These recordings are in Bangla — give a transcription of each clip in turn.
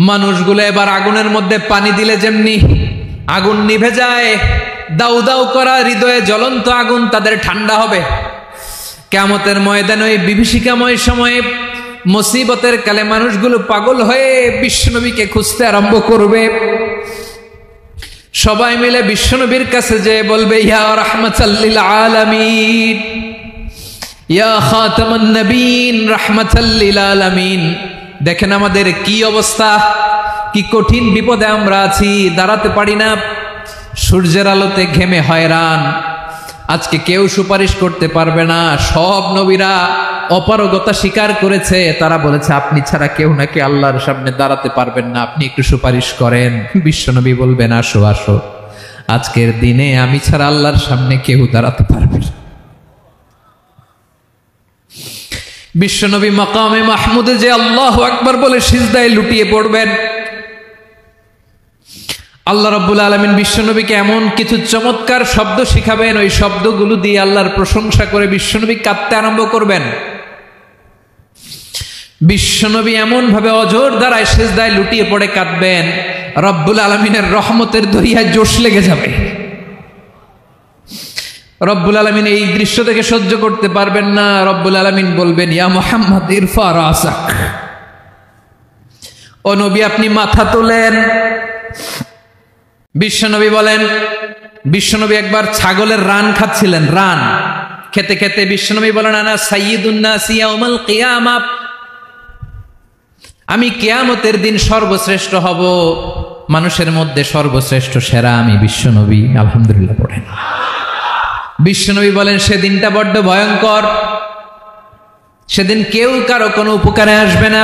মানুষগুলো এবার আগুনের মধ্যে পানি দিলে যেমনি আগুন নিভে যায়, দাউ দাউ করা হৃদয়ে জ্বলন্ত আগুন তাদের ঠান্ডা হবে। কিয়ামতের ময়দানে ওই বিভীষিকাময় সময়ে মুসিবতের কালে মানুষগুলো পাগল হয়ে বিশ্বনবীকে খুঁজতে আরম্ভ করবে। সবাই মিলে বিশ্বনবীর কাছে যেয়ে বলবে, ইয়া রাহমাতাল লিল আলামিন, ইয়া খাতামান নবীন, রাহমাতাল লিল আলামিন। দেখেন আমাদের কি অবস্থা, কি কঠিন বিপদে আমরা আছি, দাঁড়াতে পারি না, সূর্যের আলোতে ঘেমে হয়রান। আজকে কেউ সুপারিশ করতে পারবে না। সব নবীরা অপারগতা স্বীকার করেছে, তারা বলেছে আপনি ছাড়া কেউ নাকি আল্লাহর সামনে দাঁড়াতে পারবেন না, আপনি একটু সুপারিশ করেন। বিশ্বনবী বলবেন, আসো আসো, আজকের দিনে আমি ছাড়া আল্লাহর সামনে কেউ দাঁড়াতে পারবে না। বিশ্বনবী মাকামে মাহমুদে যে আল্লাহু আকবার বলে সিজদায় লুটিয়ে পড়বেন। আল্লাহ রাব্বুল আলামিন বিশ্বনবীকে এমন কিছু চমৎকার শব্দ শিখাবেন, ওই শব্দগুলো দিয়ে আল্লাহর প্রশংসা করে বিশ্বনবী কাঁদতে আরম্ভ করবেন। বিশ্বনবী এমন ভাবে অজর দ্বারায় সিজদায় লুটিয়ে পড়ে কাঁদবেন, রব্বুল আলামিনের রহমতের দরিয়ায় জোশ লেগে যাবে। রব্বুল আলামিন এই দৃশ্য থেকে সহ্য করতে পারবেন না। রব্বুল আলামিন বলবেন, ইয়া মুহাম্মদ ইরফা রাসাক, ও নবী আপনি মাথা তোলেন। বিশ্বনবী বলেন, বিশ্বনবী একবার ছাগলের রান খাচ্ছিলেন, রান খেতে খেতে বিশ্বনবী বলেন, আনা সাইয়্যিদুন নাস ইয়াউমাল কিয়ামাহ, আমি কিয়ামতের দিন সর্বশ্রেষ্ঠ হব, মানুষের মধ্যে সর্বশ্রেষ্ঠ সেরা আমি বিশ্বনবী। আলহামদুলিল্লাহ পড়েন। বিশ্বনবী বলেন, সেদিনটা বড্ড ভয়ঙ্কর, সেদিন কেউ কারো কোনো উপকারে আসবে না,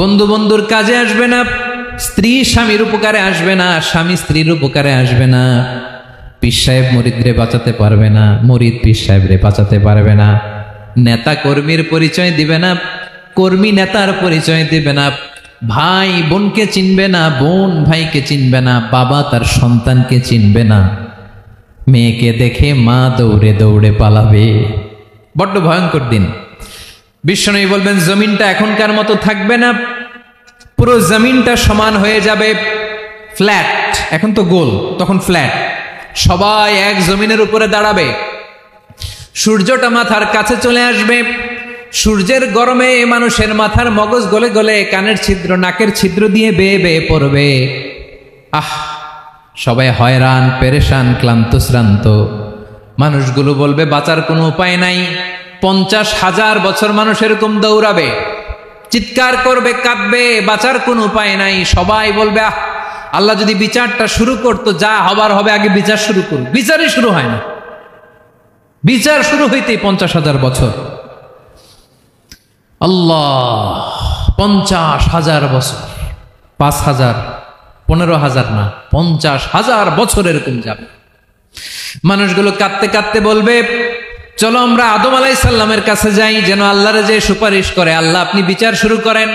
বন্ধু বন্ধুর কাজে আসবে না, স্ত্রী স্বামীর উপকারে আসবে না, স্বামী স্ত্রীর উপকারে আসবে না, পীর সাহেব মুরিদরে বাঁচাতে পারবে না, মুরিদ পীর সাহেবরে বাঁচাতে পারবে না, নেতা কর্মীর পরিচয় দিবে না, কর্মী নেতার পরিচয় দিবে না, ভাই বোনকে চিনবে না, বোন ভাইকে চিনবে না, বাবা তার সন্তানকে চিনবে না, মেয়েকে দেখে মা দৌড়ে দৌড়ে পালাবে। বড্ড ভয়ঙ্কর দিন। বিশ্বনবী বলবেন, জমিনটা এখনকার মতো থাকবে না, পুরো জমিনটা সমান হয়ে যাবে, ফ্ল্যাট। এখন তো গোল, তখন ফ্ল্যাট। সবাই এক জমিনের উপরে দাঁড়াবে, সূর্যটা মাথার কাছে চলে আসবে, সূর্যের গরমে মানুষের মাথার মগজ গলে গলে কানের ছিদ্র নাকের ছিদ্র দিয়ে বেয়ে বেয়ে পড়বে। আহ, সবাই হয়রান, পেরেশান, ক্লান্ত শ্রান্ত। মানুষগুলো বলবে বাঁচার কোনো উপায় নাই। 50,000 বছর মানুষ এরকম দৌড়াবে, চিৎকার করবে, কাঁদবে, বাঁচার কোনো উপায় নাই। সবাই বলবে, আহ, আল্লাহ যদি বিচারটা শুরু করতো, যা হবার হবে, আগে বিচার শুরু করুন। বিচারই শুরু হয় না, বিচার শুরু হইতেই 50,000 বছর। আল্লাহ, 50,000 বছর, 5,000, 15,000 না, 50,000 বছর এরকম যাবে। মানুষগুলো কাঁদতে কাঁদতে বলবে, চলো আমরা আদম আলাইহিস সালামের কাছে যাই, যেন আল্লাহরে যে সুপারিশ করে, আল্লাহ আপনি বিচার শুরু করেন।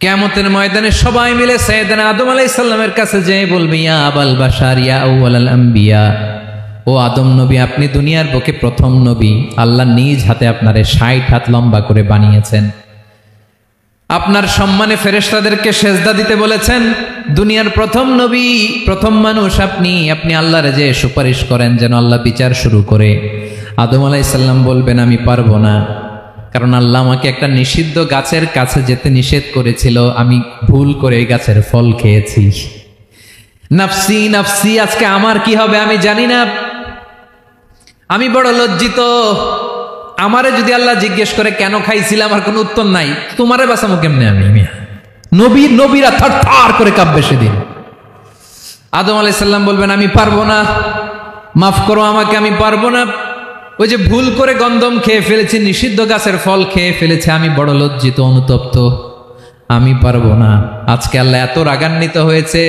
কিয়ামতের ময়দানে সবাই মিলে সাইয়েদনা আদম আলাইহিস সালামের কাছে যেয়ে বলবে, ইয়া আবাল বাশার, ইয়া আউয়ালাল আম্বিয়া, ও আদম নবী, আপনি দুনিয়ার বুকে প্রথম নবী। আল্লাহ নিজ হাতে আপনারে 60 হাত লম্বা করে বানিয়েছেন, আপনার সম্মানে ফেরেশতাদেরকে সেজদা দিতে বলেছেন। দুনিয়ার প্রথম নবী, প্রথম মানুষ আপনি আল্লাহরে যে সুপারিশ করেন যেন আল্লাহ বিচার শুরু করে। আদম আলাইহিস সালাম বলবেন, আমি পারবো না, কারণ আল্লাহ আমাকে একটা নিষিদ্ধ গাছের কাছে যেতে নিষেধ করেছিল, আমি ভুল করে এই গাছের ফল খেয়েছি। নাফসি নাফসি, আজকে আমার কি হবে আমি জানি না, আমি বড় লজ্জিত। আমারে যদি আল্লাহ জিজ্ঞেস করে কেন খাইছিলাম, আমার কোনো উত্তর নাই, তোমারে বাঁচামো কেমনে আমি? নবীরা থার থার করে কাঁপবে সেদিন। আদম আলাইহিস সালাম বলবেন, আমি পারবো না, মাফ করো আমাকে, আমি পারবো না। ওই যে ভুল করে গন্ধম খেয়ে ফেলেছি, নিষিদ্ধ গাছের ফল খেয়ে ফেলেছে, আমি বড় লজ্জিত, অনুতপ্ত, আমি পারবো না। আজকে আল্লাহ এত রাগান্বিত হয়েছে,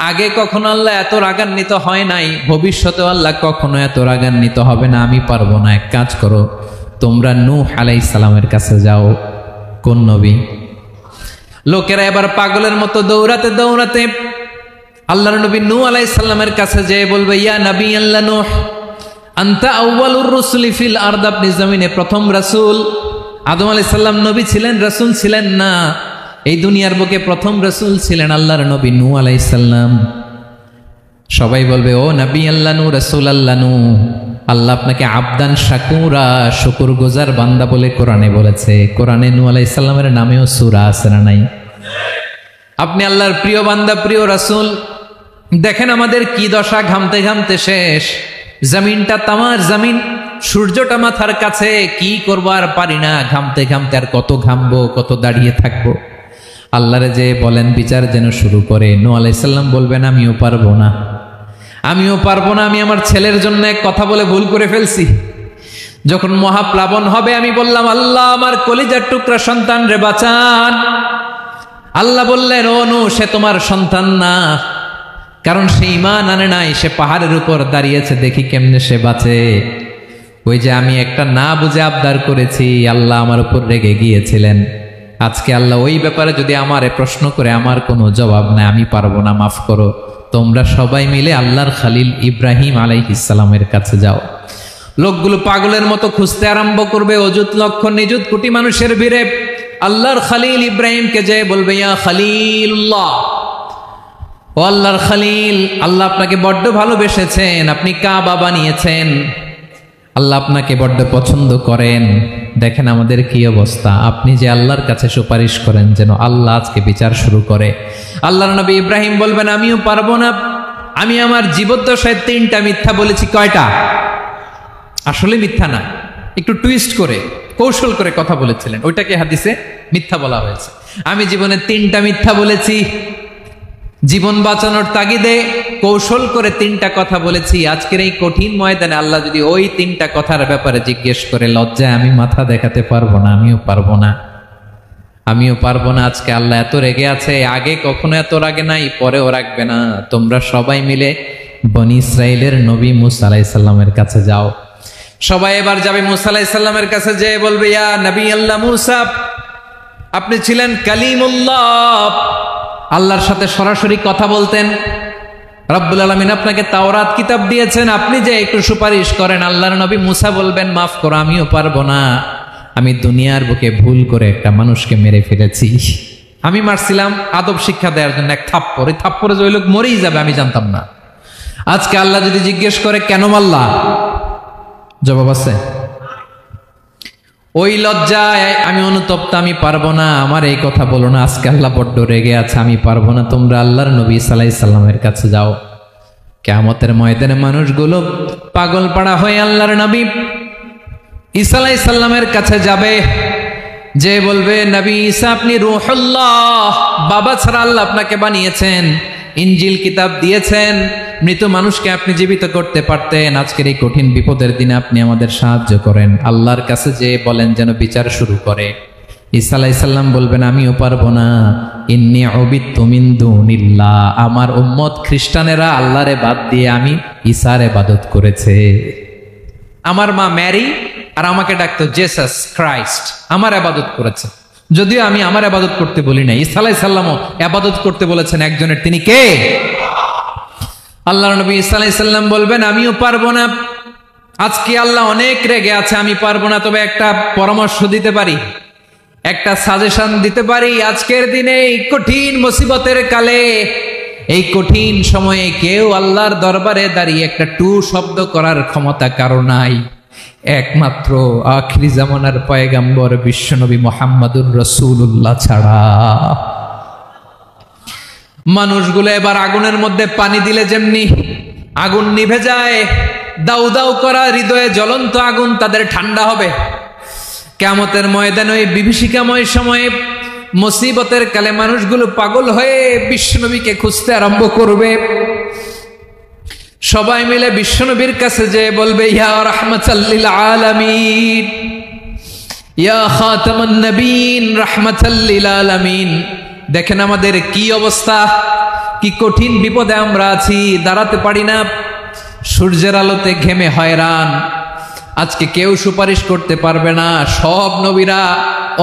আগে কখনো আল্লাহ এত রাগান্বিত হয় নাই, ভবিষ্যতেও আল্লাহ কখনো এত রাগান্বিত হবে না, আমি পারবো না। এক কাজ করো, তোমরা নূহ আলাইহিস সালামের কাছে যাও। কোন নবী? লোকেরা এবার পাগলের মতো দৌড়াতে দৌড়াতে আল্লাহর নবী নূহ আলাইহিস সালামের কাছে যেয়ে বলবে, ইয়া নবী আল্লাহ নূহ, আনতা আউয়ালুর রুসুলি ফিল আরদ, আপনি জমিনে প্রথম রাসূল। আদম আলাইহিস সালাম নবী ছিলেন, রাসূল ছিলেন না। এই দুনিয়ার বুকে প্রথম রাসূল ছিলেন আল্লাহর নবী নূহ আলাইহিস সালাম। সবাই বলবে, ও নবী আল্লাহ নূহ, রাসূল আল্লাহ নূহ, আল্লাহ আপনাকে আবদান শাকুরা, শুকরগুজার বান্দা বলে কোরআনে বলেছে। কোরআনে নূহ আলাইহিস সালামের নামেও সূরা আছে না নাই? আপনি আল্লাহর প্রিয় বান্দা, প্রিয় রাসূল। দেখেন আমাদের কি দশা, ঘামতে ঘামতে শেষ। জমিনটা তামার জমিন, সূর্যটা মাথার কাছে, কি করবো আর পারি না, ঘামতে ঘামতে আর কত ঘামবো, কত দাঁড়িয়ে থাকবো। আল্লাহরে যে বলেন বিচার যেন শুরু করে। নূহ আলাইহিস সালাম বলবেন, আমিও পারবো না, আমিও পারবো না। আমি আমার ছেলের জন্য এক কথা বলে ভুল করে ফেলছি। যখন মহাপ্লাবন হবে আমি বললাম, আল্লাহ আমার কলিজার টুকরা সন্তান রে বাঁচান। আল্লাহ বললেন, ও নূহ, সে তোমার সন্তান না, কারণ সে ঈমান আনে নাই, সে পাহাড়ের উপর দাঁড়িয়েছে, দেখি কেমনে সে বাঁচে। ওই যে আমি একটা না বুঝে আবদার করেছি, আল্লাহ আমার উপর রেগে গিয়েছিলেন। আজকে আল্লাহ ওই ব্যাপারে যদি আমারে প্রশ্ন করে, আমার কোনো জবাব নাই, আমি পারবো না, মাফ করো। তোমরা সবাই মিলে আল্লাহর খালিল ইব্রাহিম আলাইহিস সালামের কাছে যাও। লোকগুলো পাগলের মতো খুঁজতে আরম্ভ করবে, অযুত লক্ষ নিযুত কোটি মানুষের ভিড়ে আল্লাহর খালিল ইব্রাহিমকে যে বলবে, ইয়া খালিলুল্লাহ, ও আল্লাহর খালিল, আল্লাহ আপনাকে বড্ড ভালোবেসেছেন, আপনি কাবা বানিয়েছেন, আল্লাহ আপনাকে বড্ড পছন্দ করেন। দেখেন আমাদের কি অবস্থা। আপনি যে আল্লাহর কাছে সুপারিশ করেন যেন আল্লাহ আজকে বিচার শুরু করে। আল্লাহর নবী ইব্রাহিম বলবেন, আমিও পারবো না, আমি আমার জীবদ্দশায় 3টা মিথ্যা বলেছি। কয়টা? আসলে মিথ্যা না, একটু টুইস্ট করে কৌশল করে কথা বলেছিলেন, ওইটাকে হাদিসে মিথ্যা বলা হয়েছে। আমি জীবনে 3টা মিথ্যা বলেছি, জীবন বাঁচানোর তাগিদে কৌশল করে 3টা কথা বলেছি। আজকের এই কঠিন ময়দানে আল্লাহ যদি ওই 3টা কথার ব্যাপারে জিজ্ঞেস করে, লজ্জায় আমি মাথা দেখাতে পারবো না, আমিও পারবো না, আমিও পারবো না। আজকে আল্লাহ এত রেগে আছে, আগে কখনো এত রাগে নাই, পরেও রাখবে না। তোমরা সবাই মিলে বনি ইসরাইলের নবী মূসা আলাইহিস সালামের কাছে যাও। সবাই এবার যাবে মূসা আলাইহিস সালামের কাছে, যে বলবে, ইয়া নবী আল্লাহ মূসা, আপনি ছিলেন কালিমুল্লাহ, আল্লাহর সাথে সরাসরি কথা বলতেন। রব্বুল আলামিন আপনাকে তাওরাত কিতাব দিয়েছেন, আপনি যে একটু সুপারিশ করেন। আল্লাহর নবী মূসা বলবেন, মাফ করো, আমিও পারবো না, আমি দুনিয়ার বুকে ভুল করে একটা মানুষকে মেরে ফেলেছি। আমি মারছিলাম আদব শিক্ষা দেওয়ার জন্য এক থাপ্পড়, এই থাপ্পড়ে যে ওই লোক মরেই যাবে আমি জানতাম না। আজকে আল্লাহ যদি জিজ্ঞেস করে কেন মারলা, জবাব আছে? ওই লজ্জায় আমি অনুতপ্ত, আমি পারবো না, আমার এই কথা বলো না। আজকে আল্লাহ বড্ড রেগে আছে, আমি পারবো না। তোমরা আল্লাহর নবী ঈসা আলাইহিস সালামের কাছে যাও। কিয়ামতের ময়দানে মানুষগুলো পাগল পাড়া হয়ে আল্লাহর নবী ঈসা আলাইহিস সালামের কাছে যাবে, যে বলবে, নবী ঈসা আপনি রূহুল্লাহ, বাবা ছাড়া আল্লাহ আপনাকে বানিয়েছেন, ইনজিল কিতাব দিয়েছেন, মৃত মানুষকে আপনি জীবিত করতে পারতেন। আজকের এই কঠিন বিপদের দিনে আপনি আমাদের সাহায্য করেন। আল্লাহর কাছে যে বলেন যেন বিচার শুরু করে। ঈসা আলাইহিস সালাম বলবেন, আমিও পারবো না, ইন্নী উবিদতু মিন দুনিল্লাহ, আমার উম্মত খ্রিস্টানেরা আল্লাহরে বাদ দিয়ে আমি ঈসার ইবাদত করেছে। আমার মা ম্যারি আর আমাকে ডাকতো জেসাস ক্রাইস্ট, আমার ইবাদত করেছে। যদিও আমি আমার ইবাদত করতে বলি না, ঈসা আলাইহিস সালামও ইবাদত করতে বলেছেন একজনের, তিনি কে? আল্লাহর নবী ঈসা আলাইহিস সালাম বলবেন, আমিও পারবো না, আজকে আল্লাহ অনেক রেগে আছে, আমি পারবো না। তবে একটা পরামর্শ দিতে পারি, একটা সাজেশন দিতে পারি। আজকের দিনে এই কঠিন মুসিবতের কালে, এই কঠিন সময়ে কেউ আল্লাহর দরবারে দাঁড়িয়ে একটা টু শব্দ করার ক্ষমতা কারো নাই, একমাত্র আখিরি জামানার পয়গাম্বর বিশ্বনবী মুহাম্মদুর রাসূলুল্লাহ ছাড়া। মানুষগুলো এবার আগুনের মধ্যে পানি দিলে যেমনি আগুন নিভে যায়, দাউ দাউ করা হৃদয়ে জ্বলন্ত আগুন তাদের ঠান্ডা হবে। কিয়ামতের ময়দানে ওই বিভীষিকাময় সময়ে, মুসিবতের কালে মানুষগুলো পাগল হয়ে বিশ্বনবীকে খুঁজতে আরম্ভ করবে। সবাই মিলে বিশ্বনবীর কাছে যে বলবে, ইয়া রাহমাতাল লিল আলামিন, ইয়া খাতামান নবীন, রাহমাতাল লিল আলামিন। দেখেন আমাদের কি অবস্থা, কি কঠিন বিপদে আমরা আছি, দাঁড়াতে পারি না, সূর্যের আলোতে ঘেমে হয়রান। আজকে কেউ সুপারিশ করতে পারবে না। সব নবীরা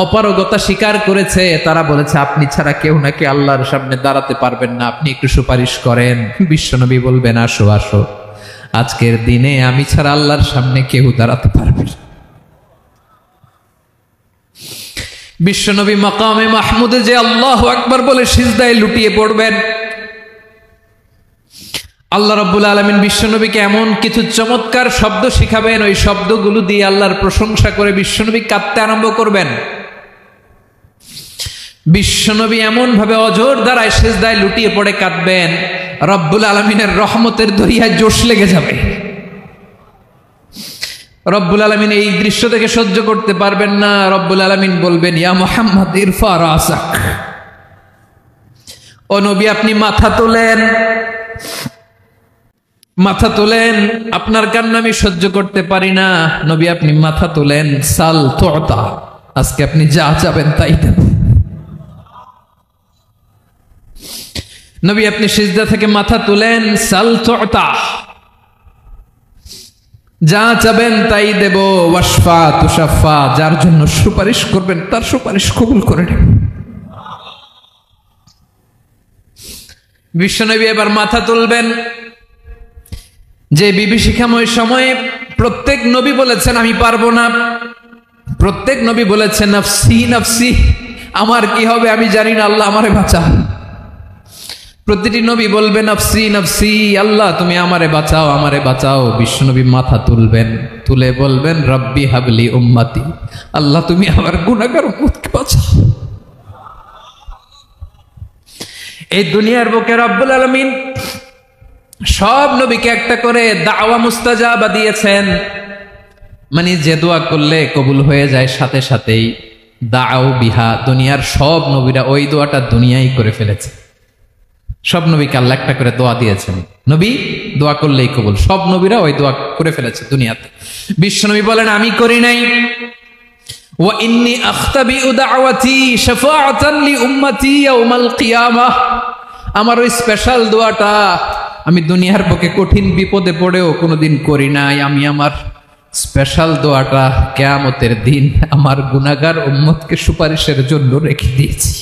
অপারগতা স্বীকার করেছে, তারা বলেছে আপনি ছাড়া কেউ নাকি আল্লাহর সামনে দাঁড়াতে পারবেন না, আপনি একটু সুপারিশ করেন। বিশ্বনবী বলবেন, আসো আসো, আজকের দিনে আমি ছাড়া আল্লাহর সামনে কেউ দাঁড়াতে পারবে না। বিশ্বনবী মাকামে মাহমুদে যে আল্লাহু আকবার বলে সিজদায় লুটিয়ে পড়বেন, আল্লাহ রাব্বুল আলামিন বিশ্বনবীকে এমন কিছু চমৎকার শব্দ শিখাবেন, ওই শব্দগুলো দিয়ে আল্লাহর প্রশংসা করে বিশ্বনবী কাঁদতে আরম্ভ করবেন। বিশ্বনবী এমন ভাবে অজর দ্বারায় সিজদায় লুটিয়ে পড়ে কাঁদবেন, রব্বুল আলামিনের রহমতের দরিয়ায় জোশ লেগে যাবে। রব্বুল আলামিন এই দৃশ্য থেকে সহ্য করতে পারবেন না। রব্বুল আলামিন বলবেন, ইয়া মুহাম্মদ ইরফা রাসাক, ও নবী আপনি মাথা তোলেন, মাথা তোলেন, আপনার কান্না আমি সহ্য করতে পারি না। নবী আপনি মাথা তোলেন, সাল তুতা, আজকে আপনি যা চাবেন তাই দেব। নবী আপনি সিজদা থেকে মাথা তুলেন, সাল তুতা, যা চাবেন তাই দেব। ওয়াশফা তুশাফা, যার জন্য সুপারিশ করবেন তার সুপারিশ কবুল করে নেব। বিশ্বনবী এবার মাথা তুলবেন। যে বিভীষিকাময় সময়ে প্রত্যেক নবী বলেছেন আমি পারবো না, প্রত্যেক নবী বলেছেন নাফসি নাফসি, আমার কি হবে আমি জানি না, আল্লাহ আমারে বাঁচাও। প্রতিটি নবী বলবে নাফসি নাফসি, আল্লাহ তুমি আমারে বাঁচাও আমারে বাঁচাও। বিশ্বনবী মাথা তুলবেন, তুলে বলবেন রব্বি হাবলি উম্মতি, আল্লাহ তুমি আমার গুনাহগার উম্মতকে বাঁচাও। এই দুনিয়ার বুকে রব্বুল আলামিন সব নবীকে একটা করে দাওয়া মুস্তাজাবা দিয়েছেন, মানে যে দোয়া করলে কবুল হয়ে যায় সাথে সাথেই। দাও বিহা, দুনিয়ার সব নবীরা ওই দোয়াটা দুনিয়ায় করে ফেলেছে। সব নবীকে আল্লাহ একটা করে দোয়া দিয়েছেন, নবী দোয়া করলেই কবুল। সব নবীরা ওই দোয়া করে ফেলেছে দুনিয়াতে। বিশ্বনবী বলেন আমি করি নাই। ওয়া ইন্নী আখতাবিউ দাওয়াতি শাফাআতান লি উম্মতি ইয়াউমাল কিয়ামাহ, আমার ওই স্পেশাল দোয়াটা আমি দুনিয়ার বুকে কঠিন বিপদে পড়েও কোনোদিন করি নাই। আমি আমার স্পেশাল দোয়াটা কিয়ামতের দিন আমার গুনাহগার উম্মতকে সুপারিশের জন্য রেখে দিয়েছি।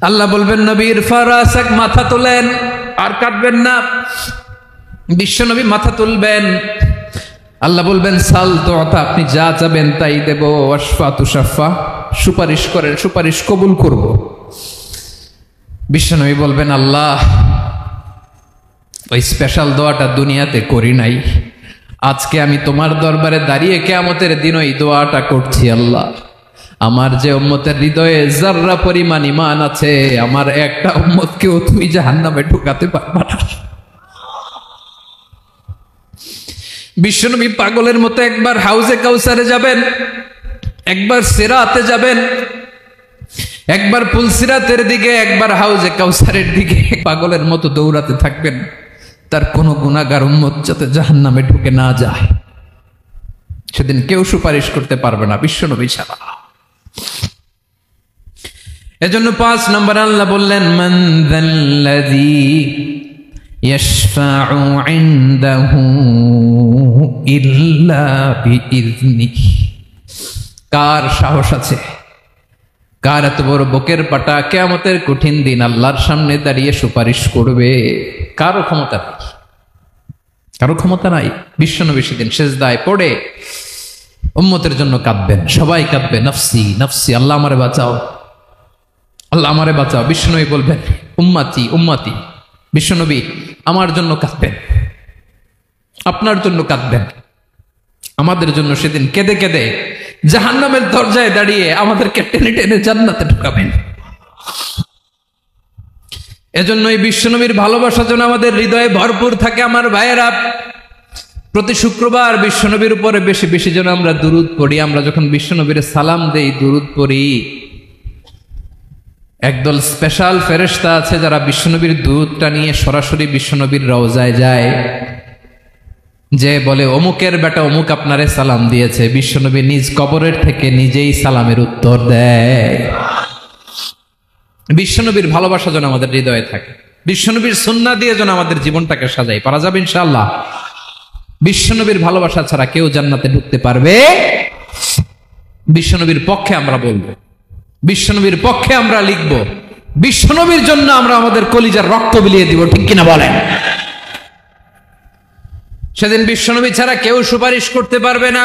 আল্লাহ বলবেন নবী ইরফা রাসাক, মাথা তোলেন, আর কাটবেন না। বিশ্বনবী মাথা তুলবেন, আল্লাহ বলবেন সাল তুতা, আপনি যা চাবেন তাই দেব। ওয়াশফা তুশাফা, সুপারিশ করেন সুপারিশ কবুল করব। বিশ্বনবী বলবেন আল্লাহ ওই স্পেশাল দোয়াটা দুনিয়াতে করি নাই, আজকে আমি তোমার দরবারে দাঁড়িয়ে কিয়ামতের দিন ওই দোয়াটা করছি। আল্লাহ আমার যে উম্মতের হৃদয়ে যাররা পরিমাণ ঈমান আছে, আমার একটা উম্মতকেও তুমি জাহান্নামে ঢুকাতে পারবা না। বিশ্বনবী পাগলের মতো একবার হাউজে কাউসারে যাবেন, একবার সিরাতে যাবেন, একবার পুলসিরাতের দিকে, একবার হাউজে কাউসারের দিকে, পাগলের মতো দৌড়াতে থাকবেন, তার কোনো গুনাহগার উম্মত যাতে জাহান্নামে ঢুকে না যায়। সেদিন কেউ সুপারিশ করতে পারবে না বিশ্বনবী ছাড়া। এজন্য 5 নম্বর আল্লাহ বললেন মান যাল্লাযী ইয়াশফাউ ইনদাহু ইল্লা বিইযনিহি, কার সাহস আছে, কার এত বড় বুকের পাটা কিয়ামতের কঠিন দিন আল্লাহর সামনে দাঁড়িয়ে সুপারিশ করবে? কারো ক্ষমতা নাই, কারো ক্ষমতা নাই। বিশ্বনবী সেদিন সিজদায় পড়ে উম্মতের জন্য কাঁদবেন, সবাই কাঁদবে নফসি নফসি, আল্লাহ আমারে বাঁচাও আল্লাহ আমারে বাঁচাও। বিশ্বনবী বলবেন উম্মতি উম্মতি, বিশ্বনবী আমার জন্য কাঁদবেন, আপনার জন্য কাঁদবেন, আমাদের জন্য সেদিন কেঁদে কেঁদে জাহান্নামের দরজায় দাঁড়িয়ে আমাদেরকে টেনে টেনে জান্নাতে ঢুকাবেন। এজন্য এই বিশ্বনবীর ভালোবাসা যেন আমাদের হৃদয়ে ভরপুর থাকে। আমার ভাইয়েরা, প্রতি শুক্রবার বিশ্বনবীর উপরে বেশি বেশি যেন আমরা দুরূদ পড়ি। আমরা যখন বিশ্বনবীর সালাম দেই, দুরূদ পড়ি, একদল স্পেশাল ফেরেশতা আছে যারা বিশ্বনবীর দুরূদটা নিয়ে সরাসরি বিশ্বনবীর রওজায় যায়, যে বলে অমুকের বেটা অমুক আপনারে সালাম দিয়েছে। বিশ্বনবী নিজ কবরের থেকে নিজেই সালামের উত্তর দেয়। বিশ্বনবীর ভালোবাসা যেন আমাদের হৃদয়ে থাকে, বিশ্বনবীর সুন্নাহ দিয়ে যেন আমাদের জীবনটাকে সাজাই। পারা যাবে ইনশাআল্লাহ। বিশ্বনবীর ভালোবাসা ছাড়া কেউ জান্নাতে ঢুকতে পারবে? বিশ্বনবীর পক্ষে আমরা বলবো, বিশ্বনবীর পক্ষে আমরা লিখব, বিশ্বনবীর জন্য আমরা আমাদের কলিজার রক্ত বিলিয়ে দিব, ঠিক কিনা বলেন? সেদিন বিশ্বনবী ছাড়া কেউ সুপারিশ করতে পারবে না।